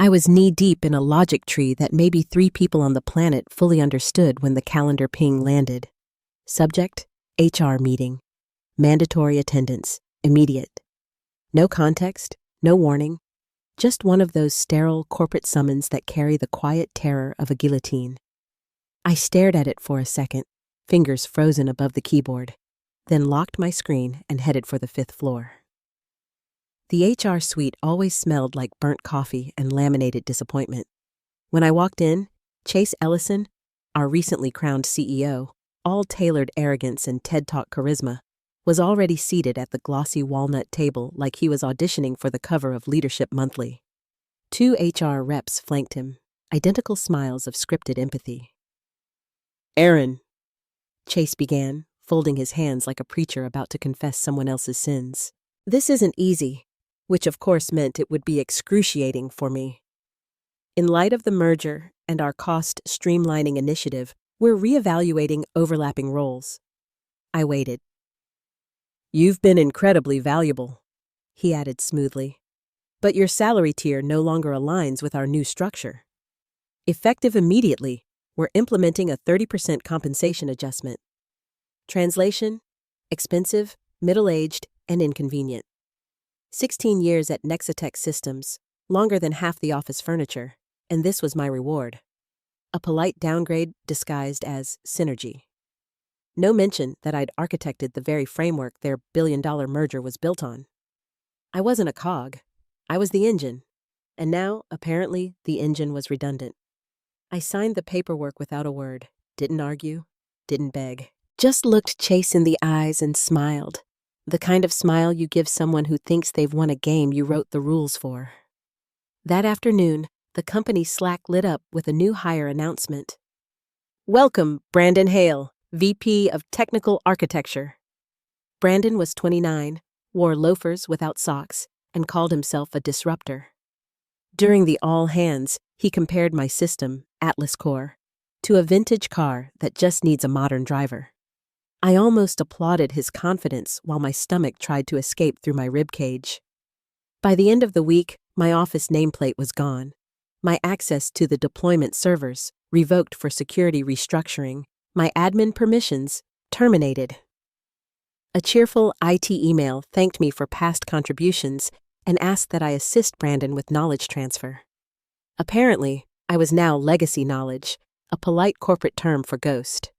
I was knee-deep in a logic tree that maybe 3 people on the planet fully understood when the calendar ping landed. Subject: HR meeting. Mandatory attendance. Immediate. No context, no warning, just one of those sterile corporate summons that carry the quiet terror of a guillotine. I stared at it for a second, fingers frozen above the keyboard, then locked my screen and headed for the 5th floor. The HR suite always smelled like burnt coffee and laminated disappointment. When I walked in, Chase Ellison, our recently crowned CEO, all tailored arrogance and TED Talk charisma, was already seated at the glossy walnut table like he was auditioning for the cover of Leadership Monthly. 2 HR reps flanked him, identical smiles of scripted empathy. "Aaron," Chase began, folding his hands like a preacher about to confess someone else's sins. "This isn't easy," which of course meant it would be excruciating for me. "In light of the merger and our cost streamlining initiative, we're reevaluating overlapping roles." I waited. "You've been incredibly valuable," he added smoothly, "but your salary tier no longer aligns with our new structure. Effective immediately, we're implementing a 30% compensation adjustment. Translation: expensive, middle-aged, and inconvenient. 16 years at Nexitech Systems, longer than half the office furniture, and this was my reward. A polite downgrade disguised as synergy. No mention that I'd architected the very framework their billion-dollar merger was built on. I wasn't a cog. I was the engine. And now, apparently, the engine was redundant. I signed the paperwork without a word, didn't argue, didn't beg. Just looked Chase in the eyes and smiled. The kind of smile you give someone who thinks they've won a game you wrote the rules for. That afternoon, the company Slack lit up with a new hire announcement. "Welcome, Brandon Hale, VP of Technical Architecture." Brandon was 29, wore loafers without socks, and called himself a disruptor. During the all-hands, he compared my system, Atlas Core, to a vintage car that just needs a modern driver. I almost applauded his confidence while my stomach tried to escape through my ribcage. By the end of the week, my office nameplate was gone. My access to the deployment servers, revoked for security restructuring, my admin permissions, terminated. A cheerful IT email thanked me for past contributions and asked that I assist Brandon with knowledge transfer. Apparently, I was now legacy knowledge, a polite corporate term for ghost.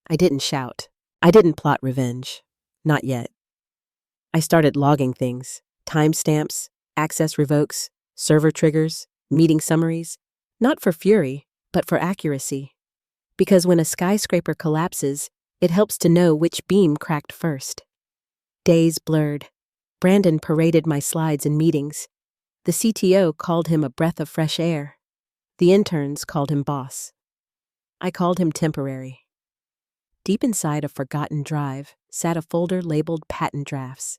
I didn't shout. I didn't plot revenge. Not yet. I started logging things: timestamps, access revokes, server triggers, meeting summaries, not for fury, but for accuracy. Because when a skyscraper collapses, it helps to know which beam cracked first. Days blurred. Brandon paraded my slides in meetings. The CTO called him a breath of fresh air. The interns called him boss. I called him temporary. Deep inside a forgotten drive sat a folder labeled patent drafts.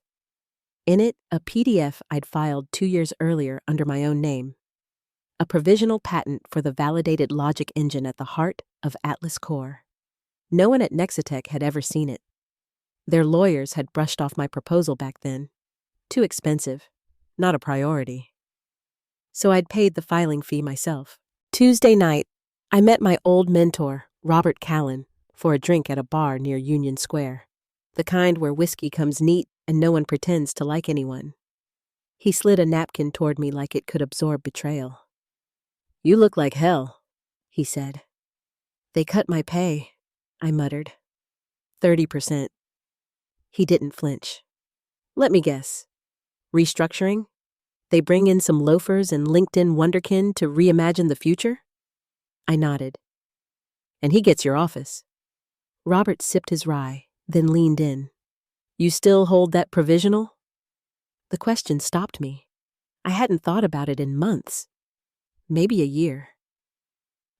In it, a PDF I'd filed 2 years earlier under my own name. A provisional patent for the validated logic engine at the heart of Atlas Core. No one at Nexitech had ever seen it. Their lawyers had brushed off my proposal back then. Too expensive. Not a priority. So I'd paid the filing fee myself. Tuesday night, I met my old mentor, Robert Callan, for a drink at a bar near Union Square. The kind where whiskey comes neat and no one pretends to like anyone. He slid a napkin toward me like it could absorb betrayal. "You look like hell," he said. "They cut my pay," I muttered. 30%. He didn't flinch. "Let me guess. Restructuring? They bring in some loafers and LinkedIn wonderkin to reimagine the future?" I nodded. "And he gets your office." Robert sipped his rye, then leaned in. "You still hold that provisional?" The question stopped me. I hadn't thought about it in months. Maybe a year.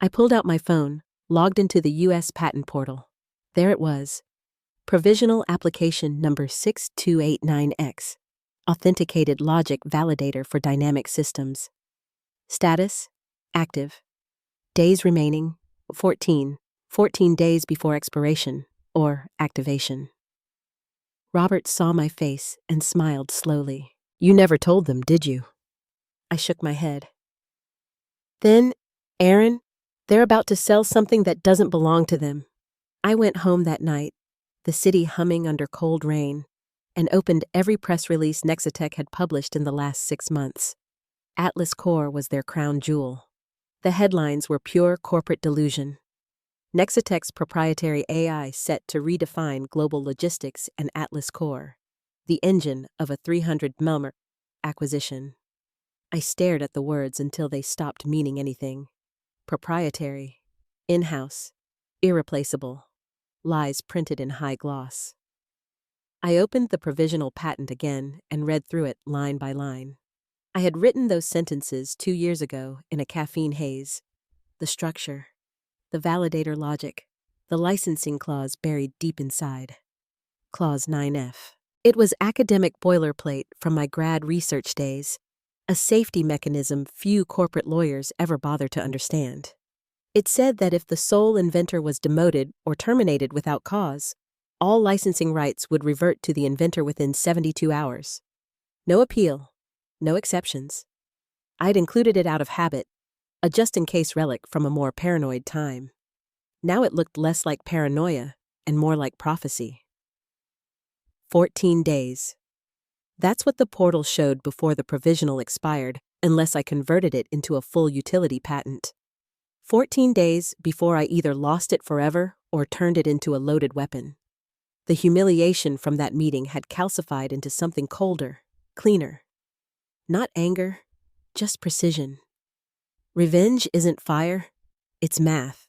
I pulled out my phone, logged into the U.S. patent portal. There it was. Provisional application number 6289X. Authenticated logic validator for dynamic systems. Status: active. Days remaining: 14. 14 days before expiration, or activation. Robert saw my face and smiled slowly. "You never told them, did you?" I shook my head. Then, Aaron, they're about to sell something that doesn't belong to them. I went home that night, the city humming under cold rain, and opened every press release Nexitech had published in the last 6 months. Atlas Core was their crown jewel. The headlines were pure corporate delusion. Nexitech's proprietary AI set to redefine global logistics, and Atlas Core, the engine of a $300 million acquisition. I stared at the words until they stopped meaning anything. Proprietary, in-house, irreplaceable, lies printed in high gloss. I opened the provisional patent again and read through it line by line. I had written those sentences 2 years ago in a caffeine haze. The structure, the validator logic, the licensing clause buried deep inside. Clause 9F. It was academic boilerplate from my grad research days, a safety mechanism few corporate lawyers ever bother to understand. It said that if the sole inventor was demoted or terminated without cause, all licensing rights would revert to the inventor within 72 hours. No appeal, no exceptions. I'd included it out of habit, a just-in-case relic from a more paranoid time. Now it looked less like paranoia and more like prophecy. 14 days. That's what the portal showed before the provisional expired, unless I converted it into a full utility patent. 14 days before I either lost it forever or turned it into a loaded weapon. The humiliation from that meeting had calcified into something colder, cleaner. Not anger, just precision. Revenge isn't fire, it's math.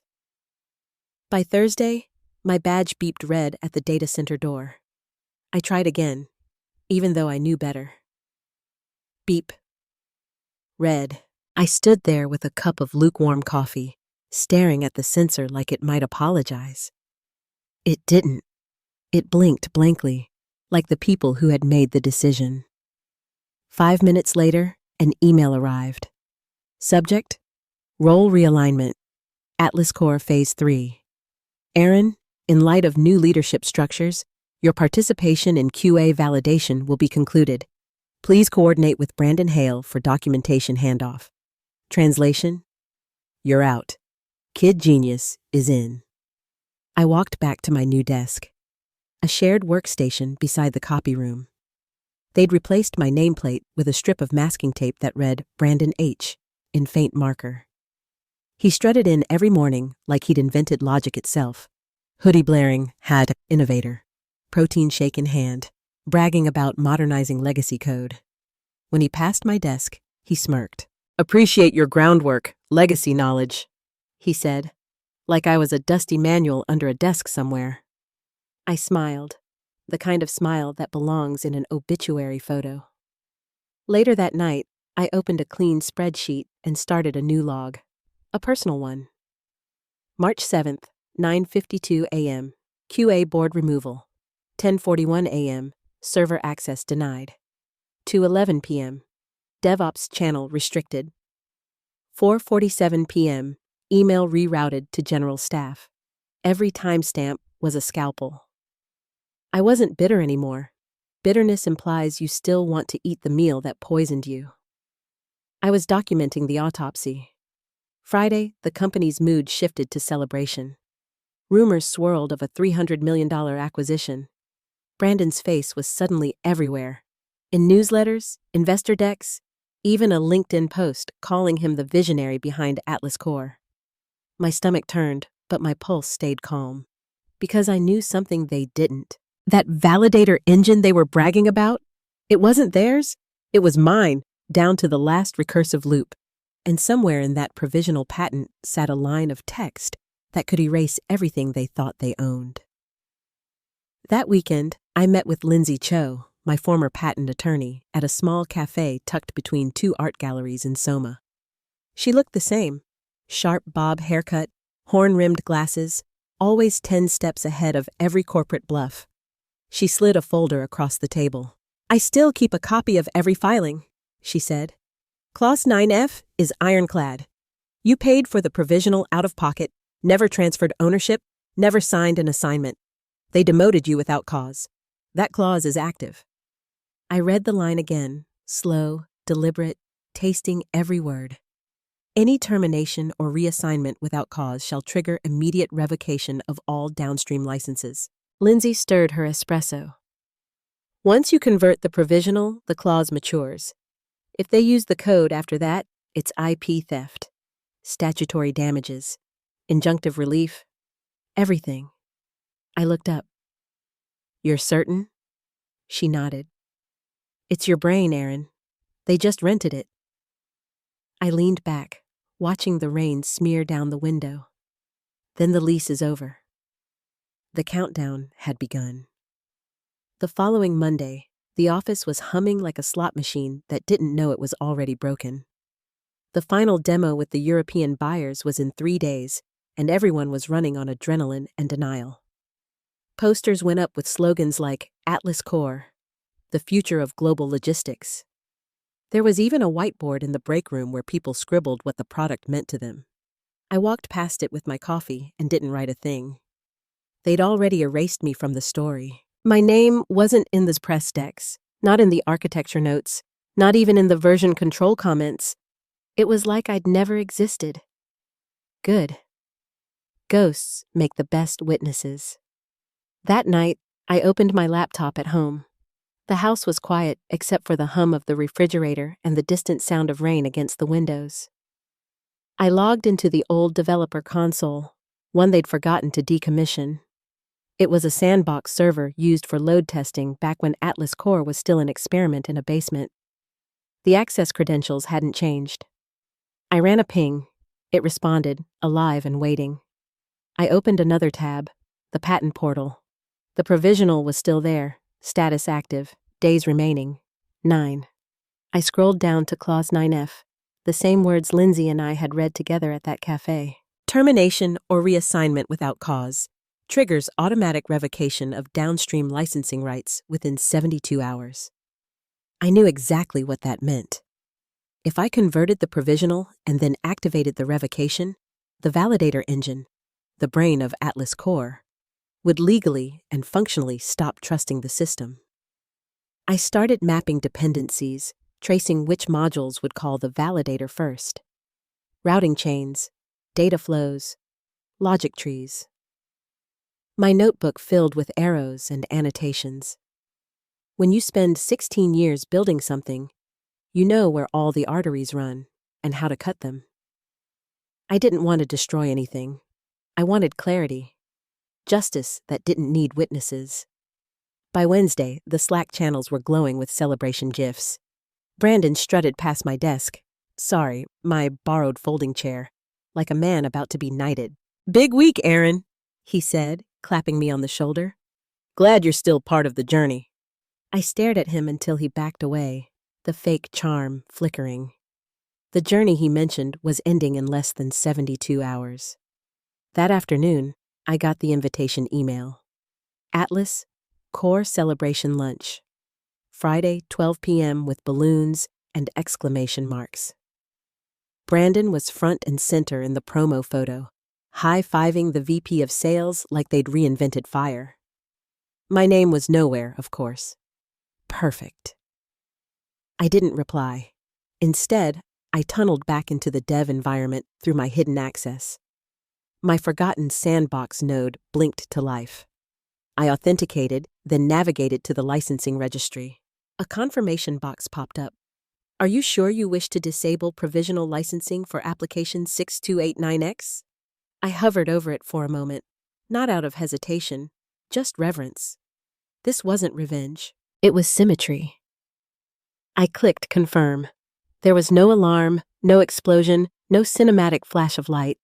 By Thursday, my badge beeped red at the data center door. I tried again, even though I knew better. Beep. Red. I stood there with a cup of lukewarm coffee, staring at the sensor like it might apologize. It didn't. It blinked blankly, like the people who had made the decision. 5 minutes later, an email arrived. Subject: Role realignment. Atlas Core Phase 3. Aaron, in light of new leadership structures, your participation in QA validation will be concluded. Please coordinate with Brandon Hale for documentation handoff. Translation: You're out. Kid Genius is in. I walked back to my new desk, a shared workstation beside the copy room. They'd replaced my nameplate with a strip of masking tape that read Brandon H. in faint marker. He strutted in every morning like he'd invented logic itself, hoodie blaring, had innovator, protein shake in hand, bragging about modernizing legacy code. When he passed my desk, he smirked. Appreciate your groundwork, legacy knowledge, he said, like I was a dusty manual under a desk somewhere. I smiled, the kind of smile that belongs in an obituary photo. Later that night, I opened a clean spreadsheet and started a new log, a personal one. March 7th, 9:52 a.m., QA board removal. 10:41 a.m., server access denied. 2:11 p.m., DevOps channel restricted. 4:47 p.m., email rerouted to general staff. Every timestamp was a scalpel. I wasn't bitter anymore. Bitterness implies you still want to eat the meal that poisoned you. I was documenting the autopsy. Friday, the company's mood shifted to celebration. Rumors swirled of a $300 million acquisition. Brandon's face was suddenly everywhere. In newsletters, investor decks, even a LinkedIn post calling him the visionary behind Atlas Core. My stomach turned, but my pulse stayed calm. Because I knew something they didn't. That validator engine they were bragging about? It wasn't theirs. It was mine, down to the last recursive loop. And somewhere in that provisional patent sat a line of text that could erase everything they thought they owned. That weekend, I met with Lindsay Cho, my former patent attorney, at a small cafe tucked between 2 art galleries in Soma. She looked the same. Sharp bob haircut, horn-rimmed glasses, always 10 steps ahead of every corporate bluff. She slid a folder across the table. I still keep a copy of every filing, she said. Clause 9F is ironclad. You paid for the provisional out of pocket, never transferred ownership, never signed an assignment. They demoted you without cause. That clause is active. I read the line again, slow, deliberate, tasting every word. Any termination or reassignment without cause shall trigger immediate revocation of all downstream licenses. Lindsay stirred her espresso. Once you convert the provisional, the clause matures. If they use the code after that, it's IP theft, statutory damages, injunctive relief, everything. I looked up. You're certain? She nodded. It's your brain, Aaron. They just rented it. I leaned back, watching the rain smear down the window. Then the lease is over. The countdown had begun. The following Monday, the office was humming like a slot machine that didn't know it was already broken. The final demo with the European buyers was in 3 days, and everyone was running on adrenaline and denial. Posters went up with slogans like Atlas Core, the future of global logistics. There was even a whiteboard in the break room where people scribbled what the product meant to them. I walked past it with my coffee and didn't write a thing. They'd already erased me from the story. My name wasn't in the press decks, not in the architecture notes, not even in the version control comments. It was like I'd never existed. Good. Ghosts make the best witnesses. That night, I opened my laptop at home. The house was quiet except for the hum of the refrigerator and the distant sound of rain against the windows. I logged into the old developer console, one they'd forgotten to decommission. It was a sandbox server used for load testing back when Atlas Core was still an experiment in a basement. The access credentials hadn't changed. I ran a ping. It responded, alive and waiting. I opened another tab, the patent portal. The provisional was still there, status active, days remaining, 9. I scrolled down to clause 9F, the same words Lindsay and I had read together at that cafe. Termination or reassignment without cause triggers automatic revocation of downstream licensing rights within 72 hours. I knew exactly what that meant. If I converted the provisional and then activated the revocation, the validator engine, the brain of Atlas Core, would legally and functionally stop trusting the system. I started mapping dependencies, tracing which modules would call the validator first. Routing chains, data flows, logic trees. My notebook filled with arrows and annotations. When you spend 16 years building something, you know where all the arteries run and how to cut them. I didn't want to destroy anything. I wanted clarity. Justice that didn't need witnesses. By Wednesday, the Slack channels were glowing with celebration gifs. Brandon strutted past my desk, my borrowed folding chair, like a man about to be knighted. "Big week, Aaron," he said, clapping me on the shoulder. "Glad you're still part of the journey." I stared at him until he backed away, the fake charm flickering. The journey he mentioned was ending in less than 72 hours. That afternoon, I got the invitation email. Atlas, Core Celebration Lunch. Friday, 12 p.m. with balloons and exclamation marks. Brandon was front and center in the promo photo, high-fiving the VP of sales like they'd reinvented fire. My name was nowhere, of course. Perfect. I didn't reply. Instead, I tunneled back into the dev environment through my hidden access. My forgotten sandbox node blinked to life. I authenticated, then navigated to the licensing registry. A confirmation box popped up. "Are you sure you wish to disable provisional licensing for application 6289X? I hovered over it for a moment, not out of hesitation, just reverence. This wasn't revenge. It was symmetry. I clicked confirm. There was no alarm, no explosion, no cinematic flash of light,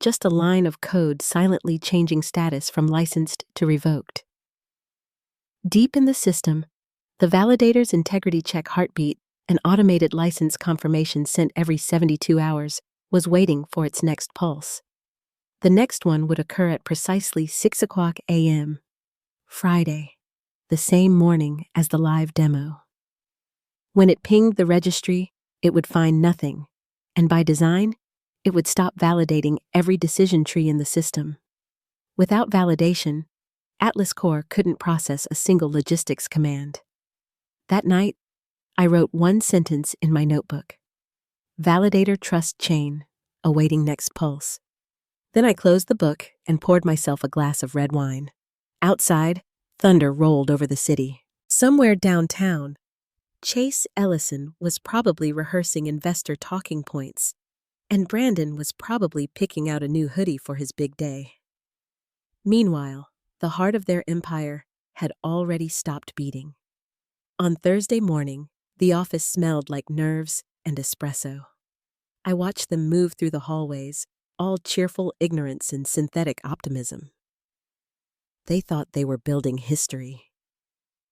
just a line of code silently changing status from licensed to revoked. Deep in the system, the validator's integrity check heartbeat, an automated license confirmation sent every 72 hours, was waiting for its next pulse. The next one would occur at precisely 6:00 a.m. Friday, the same morning as the live demo. When it pinged the registry, it would find nothing, and by design, it would stop validating every decision tree in the system. Without validation, Atlas Core couldn't process a single logistics command. That night, I wrote one sentence in my notebook. Validator trust chain awaiting next pulse. Then I closed the book and poured myself a glass of red wine. Outside, thunder rolled over the city. Somewhere downtown, Chase Ellison was probably rehearsing investor talking points, and Brandon was probably picking out a new hoodie for his big day. Meanwhile, the heart of their empire had already stopped beating. On Thursday morning, the office smelled like nerves and espresso. I watched them move through the hallways, all cheerful ignorance and synthetic optimism. They thought they were building history.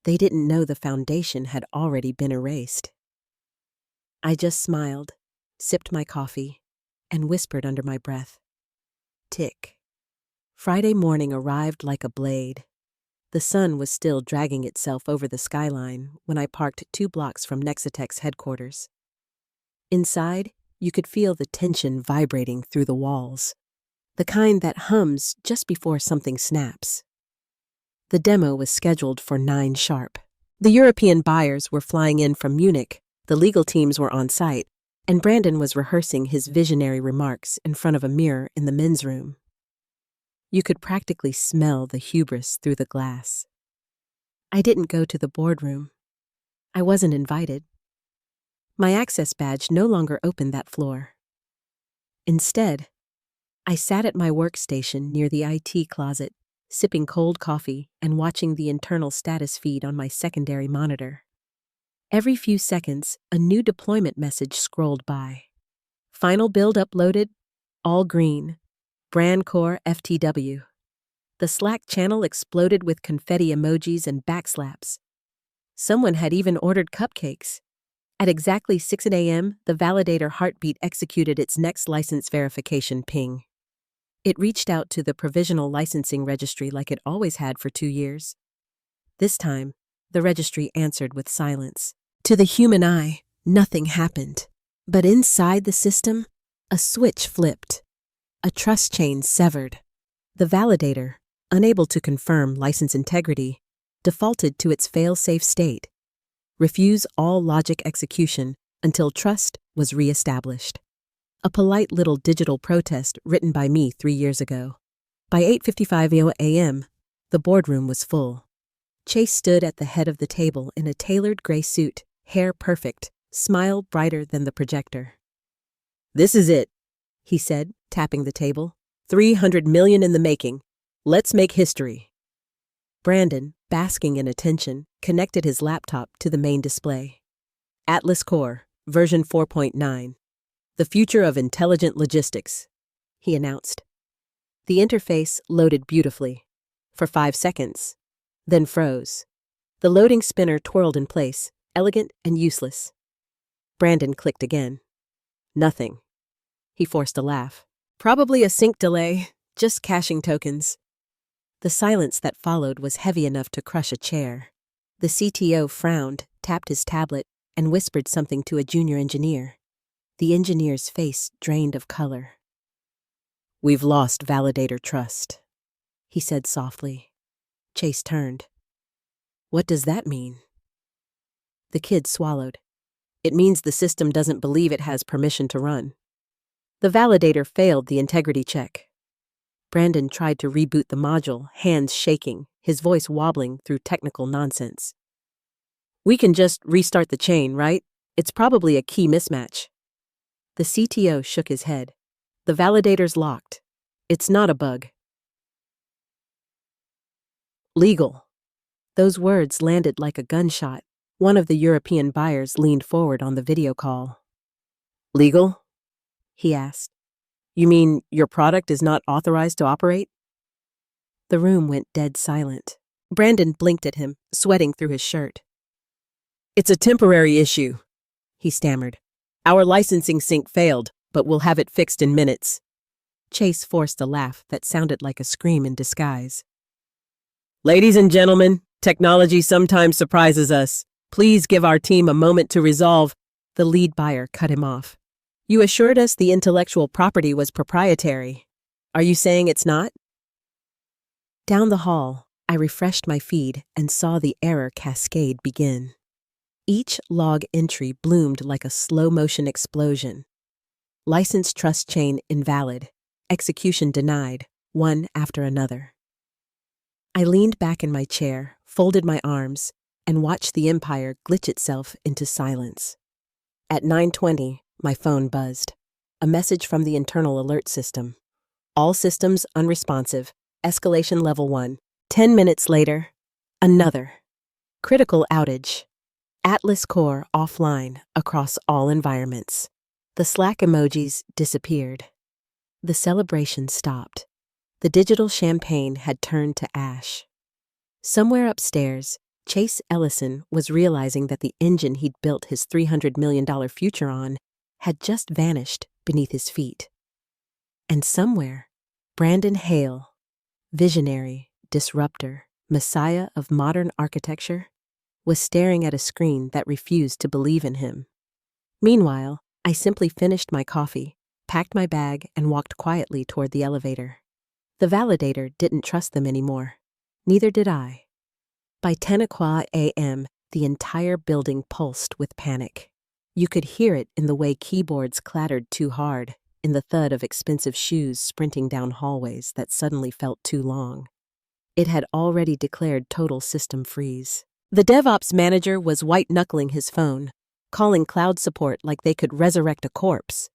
They didn't know the foundation had already been erased. I just smiled, sipped my coffee, and whispered under my breath. Tick. Friday morning arrived like a blade. The sun was still dragging itself over the skyline when I parked 2 blocks from Nexitech's headquarters. Inside, you could feel the tension vibrating through the walls, the kind that hums just before something snaps. The demo was scheduled for 9 sharp. The European buyers were flying in from Munich, the legal teams were on site, and Brandon was rehearsing his visionary remarks in front of a mirror in the men's room. You could practically smell the hubris through the glass. I didn't go to the boardroom. I wasn't invited. My access badge no longer opened that floor. Instead, I sat at my workstation near the IT closet, sipping cold coffee and watching the internal status feed on my secondary monitor. Every few seconds, a new deployment message scrolled by. Final build uploaded, all green, Brand Core FTW. The Slack channel exploded with confetti emojis and backslaps. Someone had even ordered cupcakes. At exactly 6 a.m., the validator heartbeat executed its next license verification ping. It reached out to the provisional licensing registry like it always had for 2 years. This time, the registry answered with silence. To the human eye, nothing happened. But inside the system, a switch flipped. A trust chain severed. The validator, unable to confirm license integrity, defaulted to its fail-safe state. Refuse all logic execution until trust was re-established. A polite little digital protest written by me 3 years ago. By 8:55 a.m., the boardroom was full. Chase stood at the head of the table in a tailored gray suit, hair perfect, smile brighter than the projector. "This is it," he said, tapping the table. 300 million in the making. Let's make history." Brandon, basking in attention, connected his laptop to the main display. "Atlas Core, version 4.9. The future of intelligent logistics," he announced. The interface loaded beautifully, for 5 seconds, then froze. The loading spinner twirled in place, elegant and useless. Brandon clicked again. Nothing. He forced a laugh. "Probably a sync delay, just caching tokens." The silence that followed was heavy enough to crush a chair. The CTO frowned, tapped his tablet, and whispered something to a junior engineer. The engineer's face drained of color. "We've lost validator trust," he said softly. Chase turned. "What does that mean?" The kid swallowed. "It means the system doesn't believe it has permission to run. The validator failed the integrity check." Brandon tried to reboot the module, hands shaking, his voice wobbling through technical nonsense. "We can just restart the chain, right? It's probably a key mismatch." The CTO shook his head. "The validator's locked. It's not a bug." "Legal." Those words landed like a gunshot. One of the European buyers leaned forward on the video call. "Legal?" he asked. "You mean your product is not authorized to operate?" The room went dead silent. Brandon blinked at him, sweating through his shirt. "It's a temporary issue," he stammered. "Our licensing sync failed, but we'll have it fixed in minutes." Chase forced a laugh that sounded like a scream in disguise. "Ladies and gentlemen, technology sometimes surprises us. Please give our team a moment to resolve." The lead buyer cut him off. "You assured us the intellectual property was proprietary. Are you saying it's not?" Down the hall, I refreshed my feed and saw the error cascade begin. Each log entry bloomed like a slow-motion explosion. License trust chain invalid. Execution denied, one after another. I leaned back in my chair, folded my arms, and watched the empire glitch itself into silence. At 9:20, my phone buzzed. A message from the internal alert system. All systems unresponsive. Escalation level 1. 10 minutes later, another. Critical outage. Atlas Core offline across all environments. The Slack emojis disappeared. The celebration stopped. The digital champagne had turned to ash. Somewhere upstairs, Chase Ellison was realizing that the engine he'd built his $300 million future on had just vanished beneath his feet. And somewhere, Brandon Hale, visionary, disruptor, messiah of modern architecture, was staring at a screen that refused to believe in him. Meanwhile, I simply finished my coffee, packed my bag, and walked quietly toward the elevator. The validator didn't trust them anymore. Neither did I. By 10:00 a.m., the entire building pulsed with panic. You could hear it in the way keyboards clattered too hard, in the thud of expensive shoes sprinting down hallways that suddenly felt too long. It had already declared total system freeze. The DevOps manager was white-knuckling his phone, calling cloud support like they could resurrect a corpse.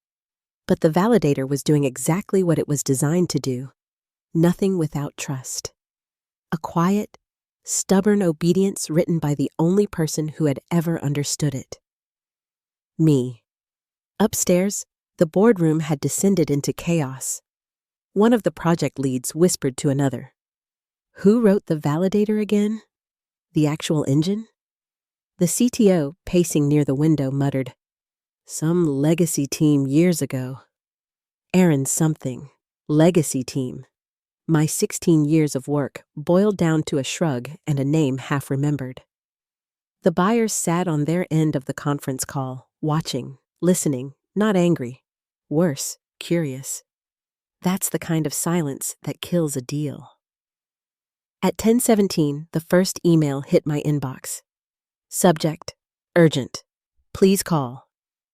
But the validator was doing exactly what it was designed to do. Nothing without trust. A quiet, stubborn obedience written by the only person who had ever understood it. Me. Upstairs, the boardroom had descended into chaos. One of the project leads whispered to another. Who wrote the validator again? The actual engine? The CTO, pacing near the window, muttered, Some legacy team years ago. Aaron something. Legacy team. My 16 years of work boiled down to a shrug and a name half remembered. The buyers sat on their end of the conference call, watching, listening, not angry. Worse, curious. That's the kind of silence that kills a deal. At 10:17, the first email hit my inbox. Subject, urgent. Please call.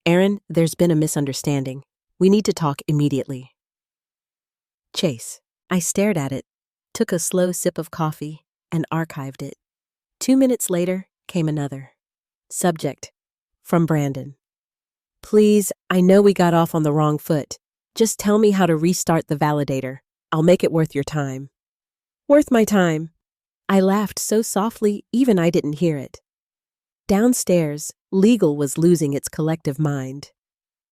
Aaron, there's been a misunderstanding. We need to talk immediately. Chase. I stared at it, took a slow sip of coffee, and archived it. 2 minutes later came another. Subject, from Brandon. Please, I know we got off on the wrong foot. Just tell me how to restart the validator. I'll make it worth your time. Worth my time. I laughed so softly, even I didn't hear it. Downstairs, legal was losing its collective mind.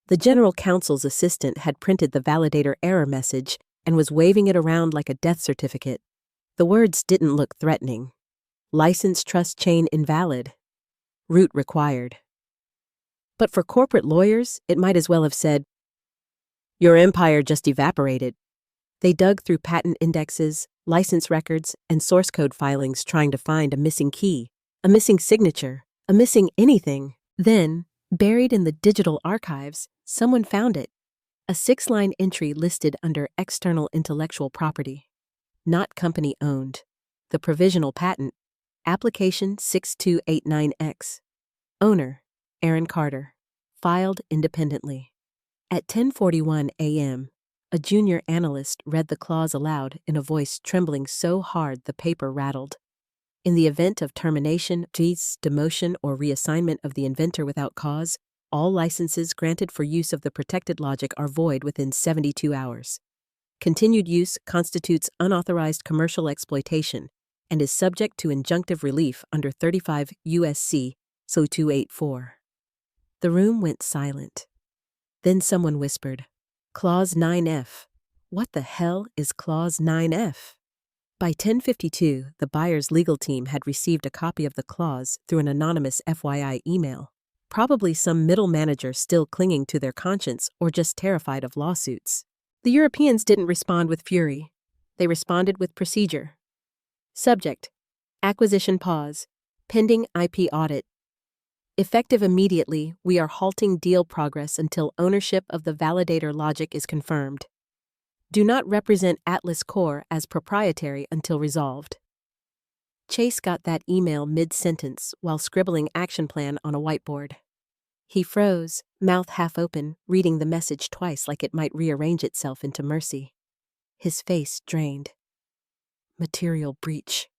The general counsel's assistant had printed the validator error message and was waving it around like a death certificate. The words didn't look threatening. License trust chain invalid. Root required. But for corporate lawyers, it might as well have said, Your empire just evaporated. They dug through patent indexes, license records, and source code filings trying to find a missing key, a missing signature, a missing anything. Then, buried in the digital archives, someone found it. A 6-line entry listed under external intellectual property. Not company owned. The provisional patent. Application 6289X. Owner, Aaron Carter. Filed independently. At 10:41 a.m., a junior analyst read the clause aloud in a voice trembling so hard the paper rattled. In the event of termination, demotion, or reassignment of the inventor without cause, all licenses granted for use of the protected logic are void within 72 hours. Continued use constitutes unauthorized commercial exploitation and is subject to injunctive relief under 35 U.S.C. So 284. The room went silent. Then someone whispered, Clause 9F. What the hell is Clause 9F? By 10:52, the buyer's legal team had received a copy of the clause through an anonymous FYI email, probably some middle manager still clinging to their conscience or just terrified of lawsuits. The Europeans didn't respond with fury. They responded with procedure. Subject, acquisition pause, pending IP audit. Effective immediately, we are halting deal progress until ownership of the validator logic is confirmed. Do not represent Atlas Core as proprietary until resolved. Chase got that email mid-sentence while scribbling action plan on a whiteboard. He froze, mouth half open, reading the message twice like it might rearrange itself into mercy. His face drained. "Material breach,"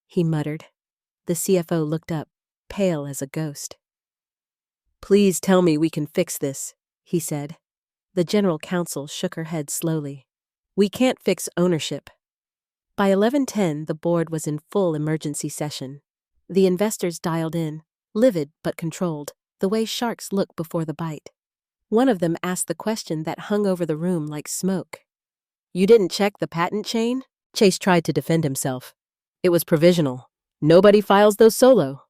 he muttered. The CFO looked up, pale as a ghost. "Please tell me we can fix this," he said. The general counsel shook her head slowly. "We can't fix ownership." By 11:10, the board was in full emergency session. The investors dialed in, livid but controlled, the way sharks look before the bite. One of them asked the question that hung over the room like smoke. "You didn't check the patent chain?" Chase tried to defend himself. "It was provisional. Nobody files those solo."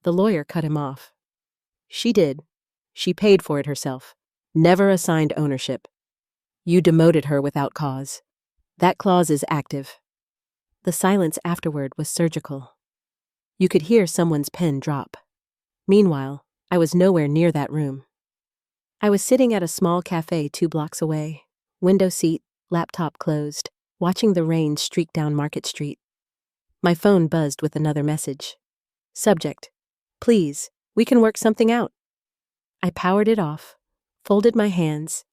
The lawyer cut him off. "She did. She paid for it herself. Never assigned ownership. You demoted her without cause. That clause is active." The silence afterward was surgical. You could hear someone's pen drop. Meanwhile, I was nowhere near that room. I was sitting at a small cafe 2 blocks away, window seat, laptop closed, watching the rain streak down Market Street. My phone buzzed with another message. Subject: "Please, we can work something out." I powered it off, folded my hands,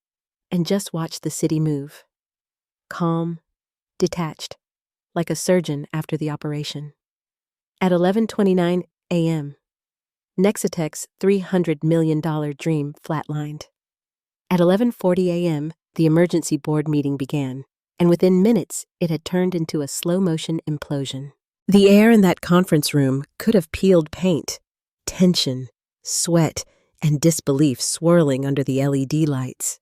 and just watched the city move. Calm, detached, like a surgeon after the operation. At 11:29 a.m., Nexitech's $300 million dream flatlined. At 11:40 a.m., the emergency board meeting began, and within minutes it had turned into a slow-motion implosion. The air in that conference room could have peeled paint. Tension, sweat, and disbelief swirling under the LED lights.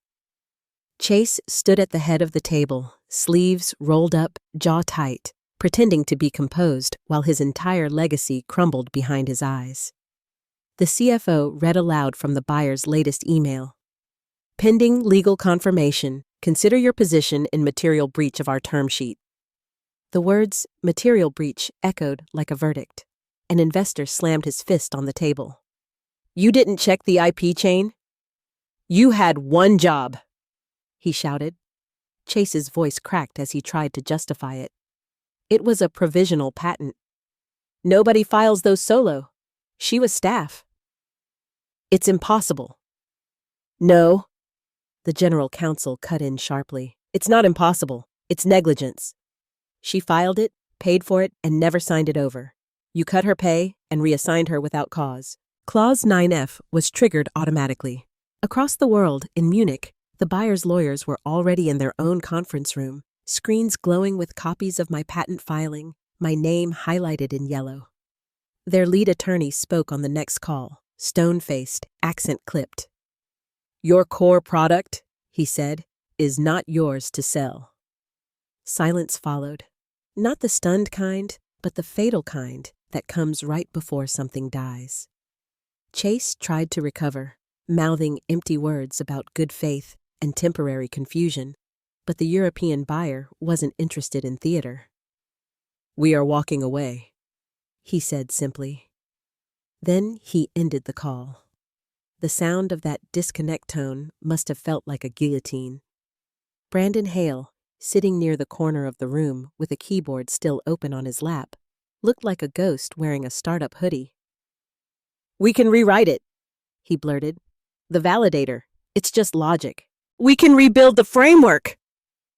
Chase stood at the head of the table, sleeves rolled up, jaw tight, pretending to be composed while his entire legacy crumbled behind his eyes. The CFO read aloud from the buyer's latest email. "Pending legal confirmation, consider your position in material breach of our term sheet." The words "material breach" echoed like a verdict. An investor slammed his fist on the table. "You didn't check the IP chain? You had one job," he shouted. Chase's voice cracked as he tried to justify it. "It was a provisional patent. Nobody files those solo. She was staff." "It's impossible." "No," the general counsel cut in sharply. "It's not impossible. It's negligence. She filed it, paid for it, and never signed it over. You cut her pay and reassigned her without cause." Clause 9F was triggered automatically. Across the world, in Munich, the buyer's lawyers were already in their own conference room, screens glowing with copies of my patent filing, my name highlighted in yellow. Their lead attorney spoke on the next call, stone-faced, accent-clipped. "Your core product," he said, "is not yours to sell." Silence followed. Not the stunned kind, but the fatal kind that comes right before something dies. Chase tried to recover, mouthing empty words about good faith and temporary confusion, but the European buyer wasn't interested in theater. "We are walking away," he said simply. Then he ended the call. The sound of that disconnect tone must have felt like a guillotine. Brandon Hale, sitting near the corner of the room with a keyboard still open on his lap, looked like a ghost wearing a startup hoodie. "We can rewrite it," he blurted. "The validator. It's just logic. We can rebuild the framework."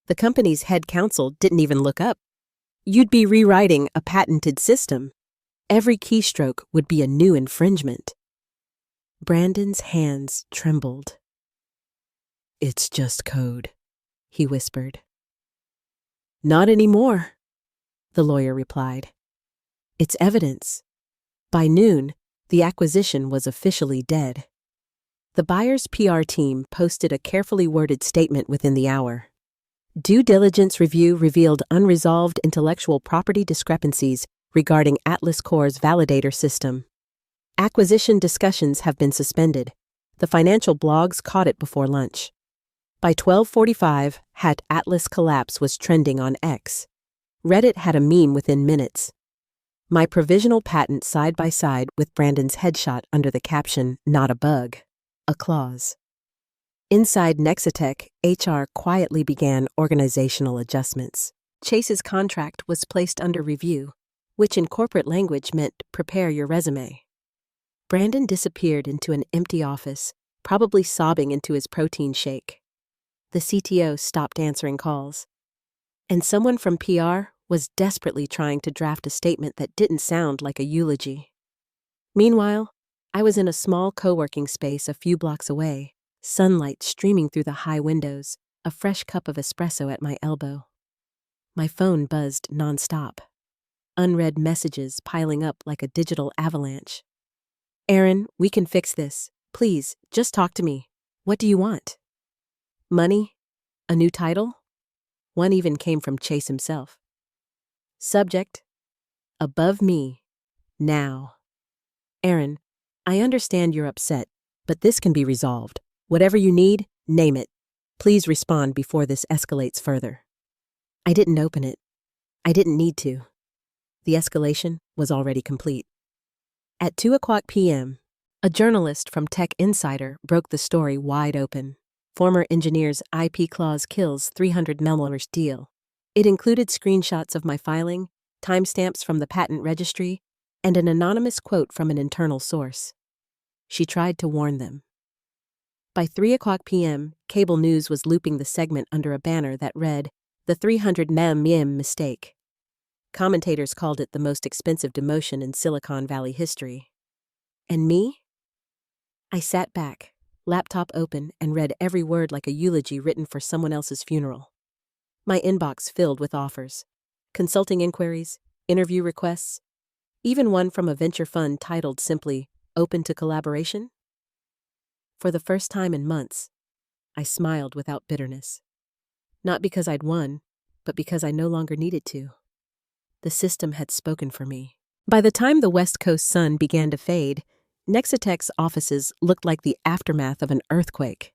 The company's head counsel didn't even look up. "You'd be rewriting a patented system. Every keystroke would be a new infringement." Brandon's hands trembled. "It's just code," he whispered. "Not anymore," the lawyer replied. "It's evidence." By noon, the acquisition was officially dead. The buyer's PR team posted a carefully worded statement within the hour. Due diligence review revealed unresolved intellectual property discrepancies regarding Atlas Core's validator system. Acquisition discussions have been suspended. The financial blogs caught it before lunch. By 12:45, Atlas collapse was trending on X. Reddit had a meme within minutes. My provisional patent side by side with Brandon's headshot under the caption, "Not a bug," a clause. Inside Nexitech, HR quietly began organizational adjustments. Chase's contract was placed under review, which in corporate language meant prepare your resume. Brandon disappeared into an empty office, probably sobbing into his protein shake. The CTO stopped answering calls. And someone from PR was desperately trying to draft a statement that didn't sound like a eulogy. Meanwhile, I was in a small co-working space a few blocks away, sunlight streaming through the high windows, a fresh cup of espresso at my elbow. My phone buzzed nonstop. Unread messages piling up like a digital avalanche. "Aaron, we can fix this. Please, just talk to me. What do you want? Money? A new title?" One even came from Chase himself. Subject: above me. Now. "Aaron, I understand you're upset, but this can be resolved. Whatever you need, name it. Please respond before this escalates further." I didn't open it. I didn't need to. The escalation was already complete. At 2:00 p.m., a journalist from Tech Insider broke the story wide open. Former engineer's IP clause kills $300 million deal. It included screenshots of my filing, timestamps from the patent registry, and an anonymous quote from an internal source. She tried to warn them. By 3:00 p.m., cable news was looping the segment under a banner that read, "The 300 million mistake." Commentators called it the most expensive demotion in Silicon Valley history. And me? I sat back, laptop open, and read every word like a eulogy written for someone else's funeral. My inbox filled with offers, consulting inquiries, interview requests, even one from a venture fund titled simply, "Open to Collaboration?" For the first time in months, I smiled without bitterness. Not because I'd won, but because I no longer needed to. The system had spoken for me. By the time the West Coast sun began to fade, Nexitech's offices looked like the aftermath of an earthquake.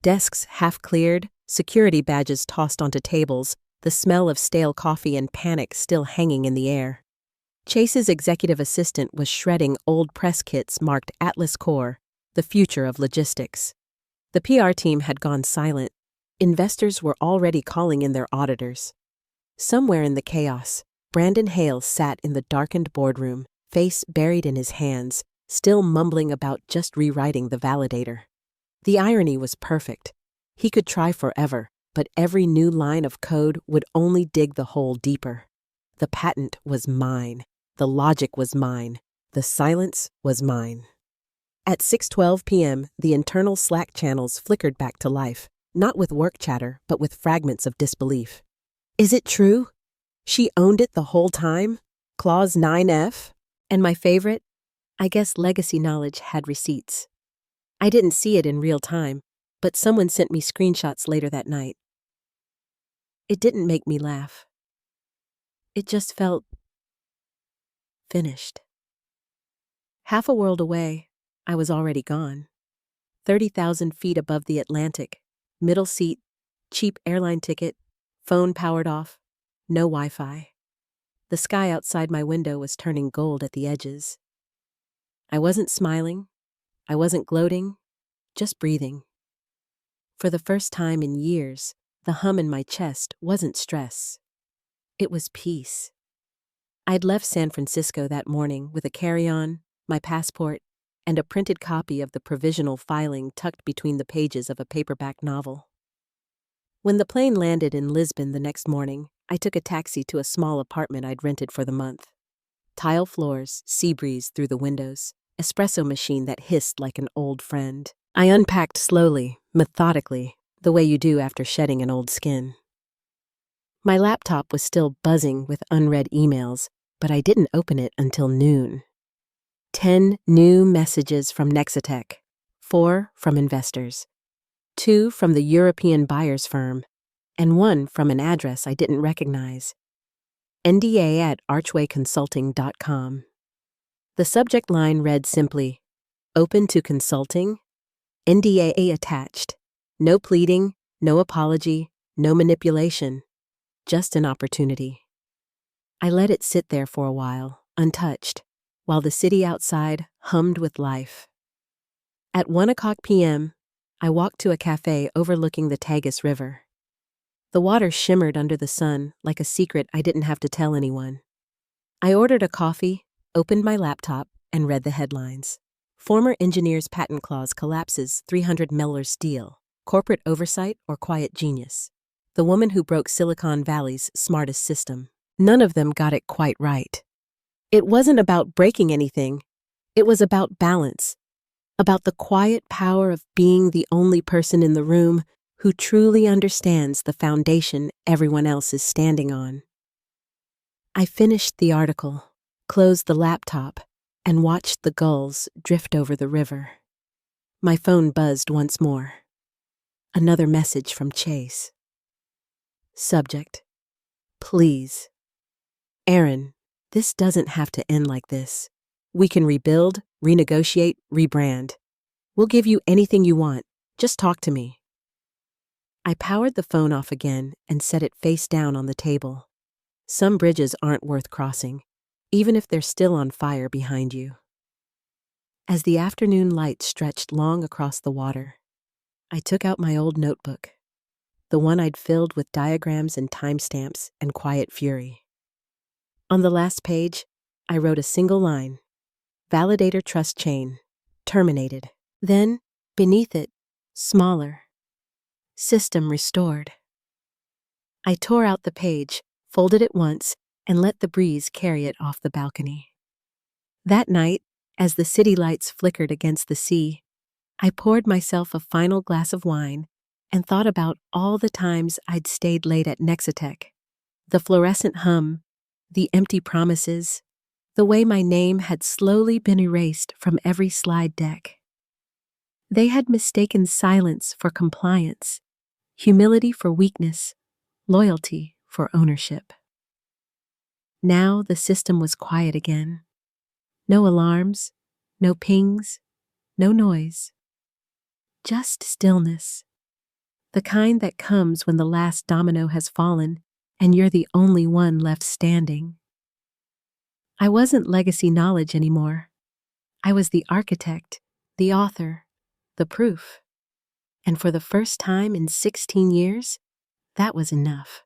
Desks half cleared, security badges tossed onto tables, the smell of stale coffee and panic still hanging in the air. Chase's executive assistant was shredding old press kits marked Atlas Core, the future of logistics. The PR team had gone silent. Investors were already calling in their auditors. Somewhere in the chaos, Brandon Hale sat in the darkened boardroom, face buried in his hands, still mumbling about just rewriting the validator. The irony was perfect. He could try forever, but every new line of code would only dig the hole deeper. The patent was mine. The logic was mine. The silence was mine. At 6:12 p.m., the internal Slack channels flickered back to life, not with work chatter, but with fragments of disbelief. Is it true? She owned it the whole time? Clause 9F? And my favorite? I guess legacy knowledge had receipts. I didn't see it in real time, but someone sent me screenshots later that night. It didn't make me laugh. It just felt finished. Half a world away, I was already gone. 30,000 feet above the Atlantic, middle seat, cheap airline ticket, phone powered off, no Wi-Fi. The sky outside my window was turning gold at the edges. I wasn't smiling. I wasn't gloating, just breathing. For the first time in years, the hum in my chest wasn't stress. It was peace. I'd left San Francisco that morning with a carry-on, my passport, and a printed copy of the provisional filing tucked between the pages of a paperback novel. When the plane landed in Lisbon the next morning, I took a taxi to a small apartment I'd rented for the month. Tile floors, sea breeze through the windows, espresso machine that hissed like an old friend. I unpacked slowly, methodically, the way you do after shedding an old skin. My laptop was still buzzing with unread emails, but I didn't open it until noon. 10 new messages from Nexitech, 4 from investors, 2 from the European buyers firm, and 1 from an address I didn't recognize. NDA at archwayconsulting.com. The subject line read simply, "Open to consulting? NDA attached. No pleading, no apology, no manipulation. Just an opportunity." I let it sit there for a while, untouched, while the city outside hummed with life. At 1:00 p.m., I walked to a cafe overlooking the Tagus River. The water shimmered under the sun like a secret I didn't have to tell anyone. I ordered a coffee, opened my laptop, and read the headlines. Former engineer's patent clause collapses 300 Mellor's deal. Corporate oversight or quiet genius? The woman who broke Silicon Valley's smartest system. None of them got it quite right. It wasn't about breaking anything. It was about balance. About the quiet power of being the only person in the room who truly understands the foundation everyone else is standing on. I finished the article, closed the laptop, and watched the gulls drift over the river. My phone buzzed once more. Another message from Chase. Subject: Please. Aaron, this doesn't have to end like this. We can rebuild, renegotiate, rebrand. We'll give you anything you want. Just talk to me. I powered the phone off again and set it face down on the table. Some bridges aren't worth crossing, even if they're still on fire behind you. As the afternoon light stretched long across the water, I took out my old notebook, the one I'd filled with diagrams and timestamps and quiet fury. On the last page, I wrote a single line: Validator trust chain, terminated. Then, beneath it, smaller: System restored. I tore out the page, folded it once, and let the breeze carry it off the balcony. That night, as the city lights flickered against the sea, I poured myself a final glass of wine and thought about all the times I'd stayed late at Nexitech. The fluorescent hum, the empty promises, the way my name had slowly been erased from every slide deck. They had mistaken silence for compliance, humility for weakness, loyalty for ownership. Now the system was quiet again. No alarms, no pings, no noise. Just stillness. The kind that comes when the last domino has fallen and you're the only one left standing. I wasn't legacy knowledge anymore. I was the architect, the author, the proof. And for the first time in 16 years, that was enough.